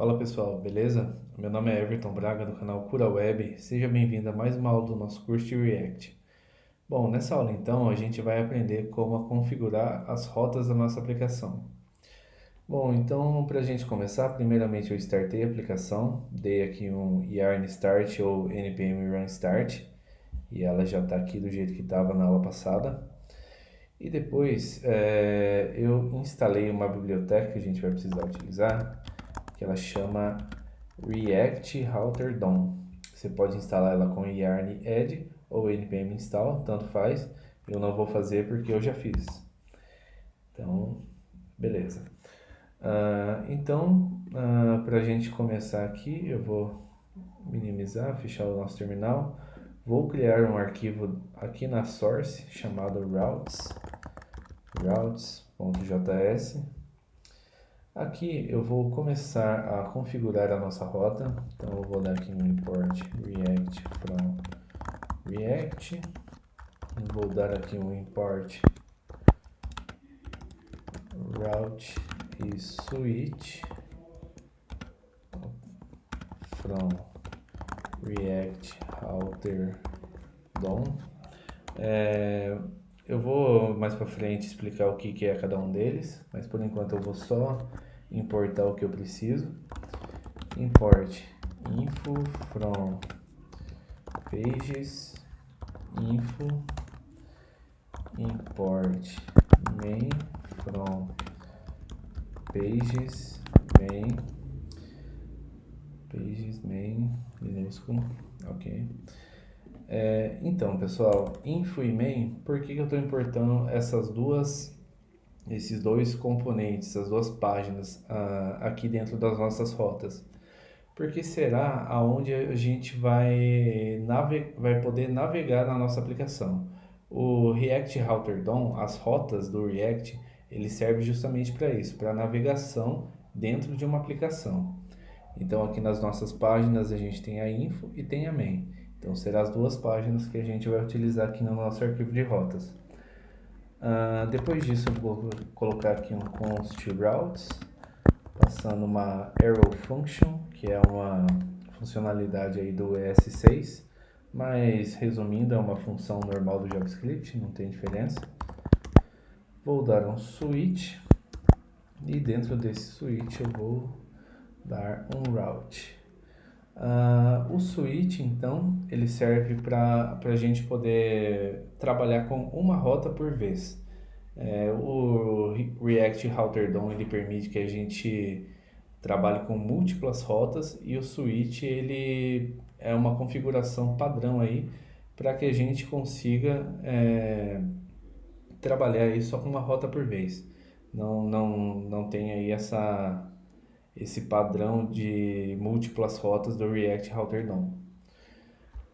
Fala pessoal, beleza? Meu nome é Everton Braga do canal Cura Web. Seja bem-vindo a mais uma aula do nosso curso de React. Bom, nessa aula então a gente vai aprender como configurar as rotas da nossa aplicação. Bom, então para a gente começar, primeiramente eu startei a aplicação, dei aqui um yarn start ou npm run start e ela já está aqui do jeito que estava na aula passada. E depois eu instalei uma biblioteca que a gente vai precisar utilizar, que ela chama React Router DOM. Você pode instalar ela com yarn add ou npm install, tanto faz. Eu não vou fazer porque eu já fiz. Então, beleza. Para a gente começar aqui, eu vou minimizar, fechar o nosso terminal. Vou criar um arquivo aqui na source chamado routes.js. Aqui eu vou começar a configurar a nossa rota, então eu vou dar aqui um import react from react, vou dar aqui um import route e switch from react router DOM. Eu vou mais para frente explicar o que é cada um deles, mas por enquanto eu vou só importar o que eu preciso. Import info from pages info, import main from pages main minúsculo, ok. Então pessoal, info e main, por que eu estou importando esses dois componentes, essas duas páginas aqui dentro das nossas rotas? Porque será aonde a gente vai poder navegar na nossa aplicação. O React Router DOM, as rotas do React, ele serve justamente para isso, para navegação dentro de uma aplicação. Então aqui nas nossas páginas a gente tem a info e tem a main. Então serão as duas páginas que a gente vai utilizar aqui no nosso arquivo de rotas. Depois disso eu vou colocar aqui um const routes, passando uma arrow function, que é uma funcionalidade aí do ES6, mas resumindo é uma função normal do JavaScript, não tem diferença. Vou dar um switch e dentro desse switch eu vou dar um route. O switch então ele serve para a gente poder trabalhar com uma rota por vez. O React Router DOM ele permite que a gente trabalhe com múltiplas rotas e o switch ele é uma configuração padrão aí para que a gente consiga trabalhar aí só com uma rota por vez. Não tem aí esse padrão de múltiplas rotas do React Router DOM.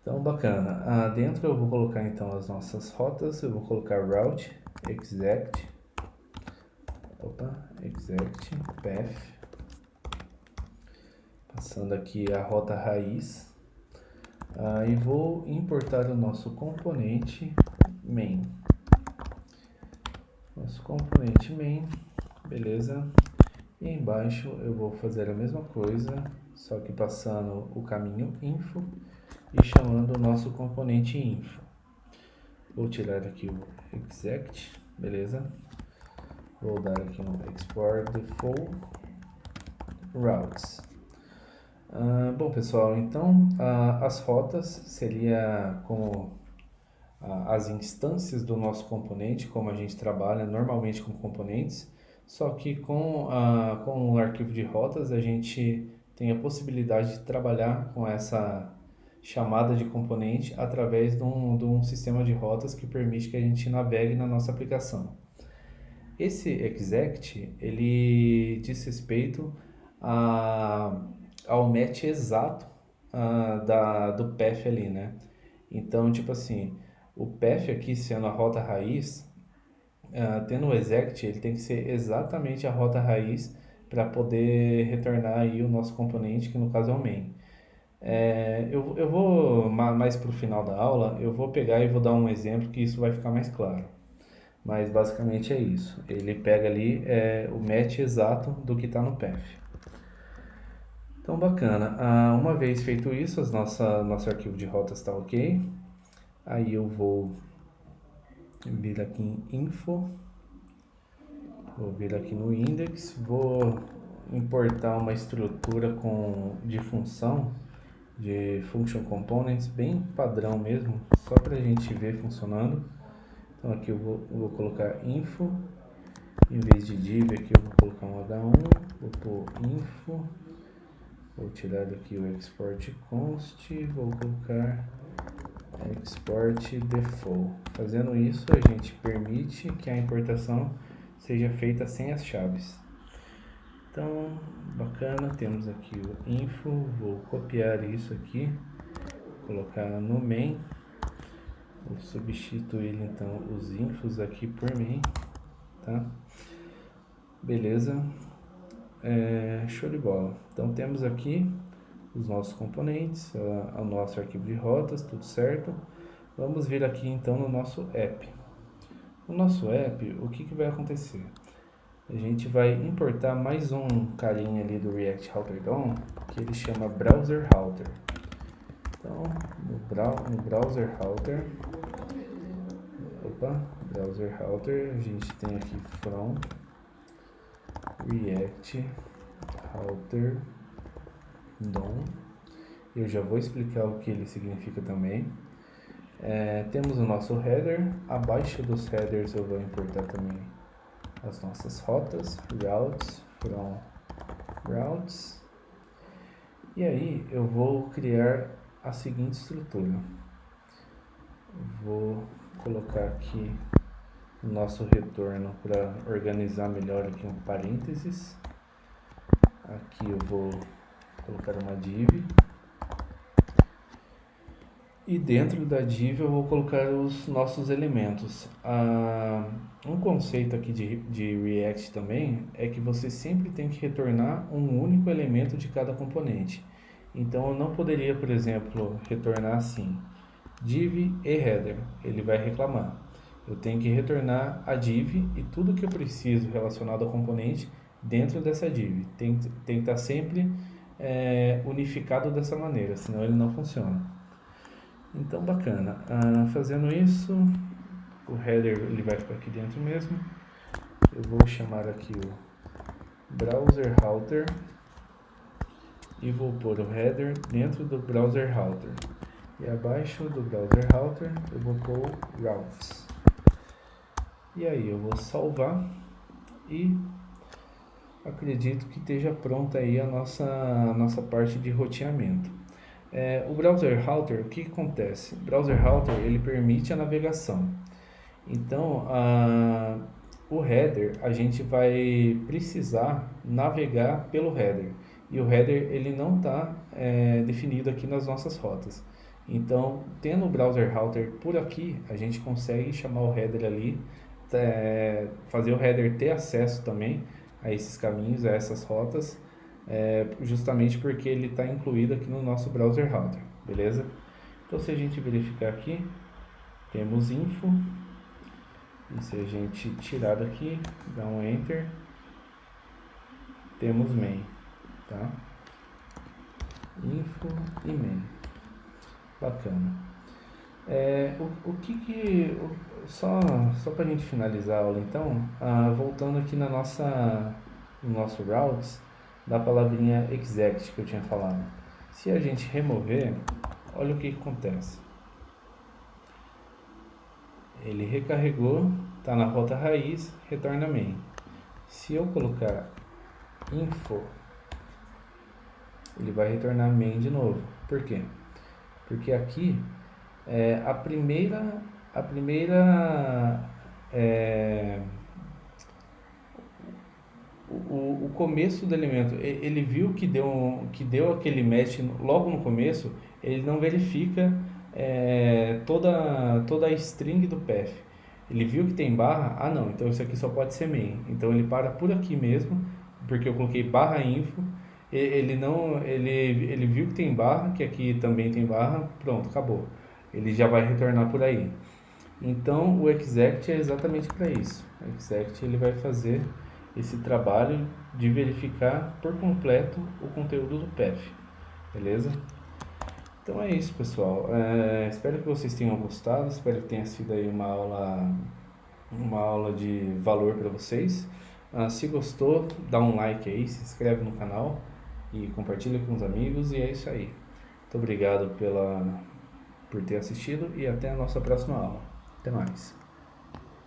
Então, bacana. Dentro eu vou colocar então as nossas rotas. Eu vou colocar route exect path, passando aqui a rota raiz. E vou importar o nosso componente main. Beleza. E embaixo eu vou fazer a mesma coisa, só que passando o caminho info e chamando o nosso componente info. Vou tirar aqui o exect, beleza? Vou dar aqui um export default routes. Bom pessoal, então as rotas seria como as instâncias do nosso componente, como a gente trabalha normalmente com componentes, só que com o arquivo de rotas a gente tem a possibilidade de trabalhar com essa chamada de componente através de um sistema de rotas que permite que a gente navegue na nossa aplicação. Esse exect, ele diz respeito ao match exato do path ali, né? Então, tipo assim, o path aqui sendo a rota raiz, tendo o exect, ele tem que ser exatamente a rota raiz para poder retornar aí o nosso componente, que no caso é o main. Eu vou, mais para o final da aula, eu vou pegar e vou dar um exemplo que isso vai ficar mais claro. Mas basicamente é isso. Ele pega ali o match exato do que está no path. Então, bacana. Uma vez feito isso, nosso arquivo de rotas está ok. Aí eu vou vir aqui em Info, vou vir aqui no Index, vou importar uma estrutura de função, de Function Components, bem padrão mesmo, só para a gente ver funcionando. Então aqui eu vou colocar Info, em vez de div aqui eu vou colocar um H1, vou pôr Info. Vou tirar daqui o export const, vou colocar export default. Fazendo isso, a gente permite que a importação seja feita sem as chaves. Então, bacana, temos aqui o info, vou copiar isso aqui, colocar no main, vou substituir então os infos aqui por main, tá? Beleza. Show de bola. Então temos aqui os nossos componentes, o nosso arquivo de rotas, tudo certo. Vamos vir aqui então no nosso app. No nosso app, o que vai acontecer? A gente vai importar mais um carinha ali do React Router DOM, que ele chama Browser Router. Então, no Browser Router, Browser Router, a gente tem aqui from React Router DOM. Eu já vou explicar o que ele significa também. Temos o nosso header. Abaixo dos headers eu vou importar também as nossas rotas, routes, from routes. E aí eu vou criar a seguinte estrutura. Vou colocar aqui o nosso retorno para organizar melhor aqui um parênteses. Aqui eu vou colocar uma div. E dentro da div eu vou colocar os nossos elementos. Um conceito aqui de React também é que você sempre tem que retornar um único elemento de cada componente. Então eu não poderia, por exemplo, retornar assim, div e header, ele vai reclamar. Eu tenho que retornar a div e tudo que eu preciso relacionado ao componente dentro dessa div. Tem que estar sempre unificado dessa maneira, senão ele não funciona. Então, bacana. Fazendo isso, o header ele vai ficar aqui dentro mesmo. Eu vou chamar aqui o Browser Router e vou pôr o header dentro do Browser Router. E abaixo do Browser Router eu vou pôr routes. E aí eu vou salvar e acredito que esteja pronta aí a nossa parte de roteamento. O Browser Router, o que acontece? O Browser Router ele permite a navegação. Então, o header, a gente vai precisar navegar pelo header. E o header ele não está definido aqui nas nossas rotas. Então, tendo o Browser Router por aqui, a gente consegue chamar o header ali, fazer o header ter acesso também a esses caminhos, a essas rotas, justamente porque ele está incluído aqui no nosso Browser Router, beleza? Então, se a gente verificar aqui, temos info, e se a gente tirar daqui, dá um enter, temos main, tá? Info e main, bacana. Só para a gente finalizar a aula então, voltando aqui no nosso routes, da palavrinha exect que eu tinha falado. Se a gente remover, olha o que acontece. Ele recarregou, está na rota raiz, retorna main. Se eu colocar info, ele vai retornar main de novo. Por quê? Porque aqui a primeira o começo do elemento, ele viu que deu aquele match logo no começo, ele não verifica toda a string do path. Ele viu que tem barra, não, então isso aqui só pode ser main. Então ele para por aqui mesmo, porque eu coloquei barra info, ele viu que tem barra, que aqui também tem barra, pronto, acabou. Ele já vai retornar por aí. Então o exect é exatamente para isso. O exect ele vai fazer esse trabalho de verificar por completo o conteúdo do PEF, beleza? Então é isso, pessoal. Espero que vocês tenham gostado, espero que tenha sido aí uma aula de valor para vocês. Se gostou, dá um like aí, se inscreve no canal e compartilha com os amigos, e é isso aí. Muito obrigado por ter assistido e até a nossa próxima aula. Até mais.